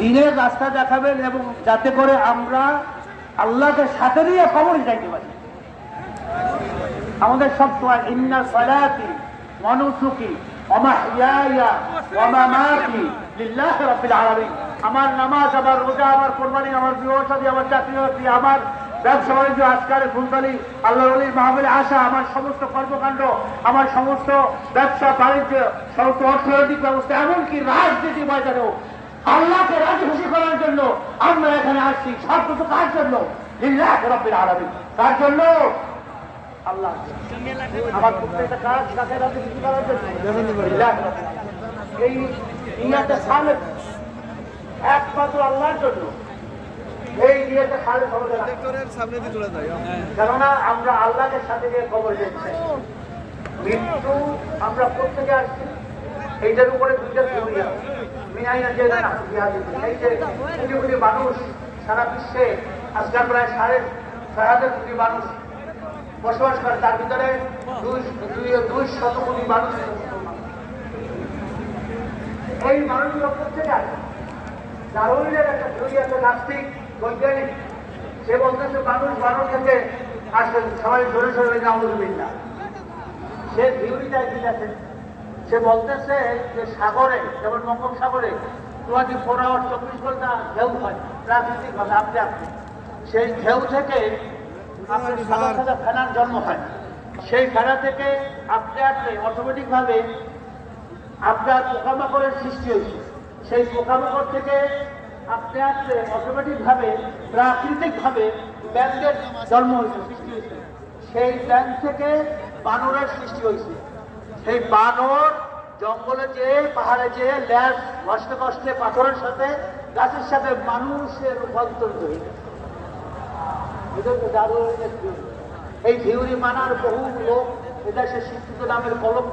দিনের রাস্তা দেখাবেন, এবং যাতে করে আমরা আল্লাহকে সাথে নিয়ে কবরে যাইতে পারি। আমাদের সব সময় ইন্না সালাতি ওয়া নুসুকি ওয়া মাহইয়ায়া ওয়া মামাতি লিল্লাহি রাব্বিল আলামিন। আমার নামাজ, আমার রোজা, আমার কুরবানি, আমার বিবাহ শাদী, আমার চাকরি বাকরি, আমার ব্যবসা বাণিজ্য, আজকারে ফুলতলি, আল্লাহর ওলির মাহফিলে আসা, আমার সমস্ত কর্মকাণ্ড, আমার সমস্ত ব্যবসা বাণিজ্য, সমস্ত অর্থনৈতিক ব্যবস্থা, এমনকি রাজনীতি ময়দানেও আল্লাহকে রাজি খুশি করার জন্য আমরা এখানে আসছি। সব কিছু কার জন্য? লিল্লাহি রাব্বিল আলামিন। কার জন্য? আল্লাহ। আমার প্রত্যেকটা কাজ কাকে রাজি খুশি করার জন্য? লিল্লাহি রাব্বিল আলামিন। এই নিয়তে সালেহ একমাত্র আল্লাহর জন্য। এই নিয়তে সালেহ সামনে দিয়ে চলে যায়, কেননা আমরা আল্লাহকে সাথে নিয়ে কবর যাচ্ছি। মৃত্যু আমরা প্রত্যেকে আসছি। এইটার উপরে দুইটা থিওরি আছে। এই যে কোটি মানুষ সারা বিশ্বে আজকাল প্রায় 6,500 কোটি মানুষ বসবাস করে, তার ভিতরে 200 কোটি মানুষ। এই মানুষগুলো প্রত্যেকে আছে। দারুণের একটা থিওরি আছে, নাস্তিক বৈজ্ঞানিক, সে বলতেছে মানুষ থেকে আসলে সবাই জোরে সরে নাউযুবিল্লাহ। সে থিওরিটা কি আছে? সে বলতেছে যে সাগরে, যেমন বঙ্গোপসাগরে 24 আওয়ার 24 ঘন্টা ঢেউ হয় প্রাকৃতিক ভাবে আপনি আপনি, সেই ঢেউ থেকে আপনার সাদা সাদা ফেনার জন্ম হয়। সেই ফেনা থেকে আপনি আপনি অটোমেটিক ভাবে আপনার পোকামাকড়ের সৃষ্টি হয়েছে। সেই পোকামাকড় থেকে আপনি আপনি অটোমেটিক ভাবে প্রাকৃতিক ভাবে ব্যাঙের জন্ম হয়েছে, সৃষ্টি হয়েছে। সেই ব্যাঙ থেকে বানরের সৃষ্টি হয়েছে। সেই বানর জঙ্গলে যেয়ে, পাহাড়ে যেয়ে ল্যাস কষ্টে কষ্টে পাথরের সাথে গাছের সাথে মানুষের রূপান্তরিত হয়ে গেছে। এই থিওরি মানার বহু লোক এদেশে শিক্ষিত নামের কলম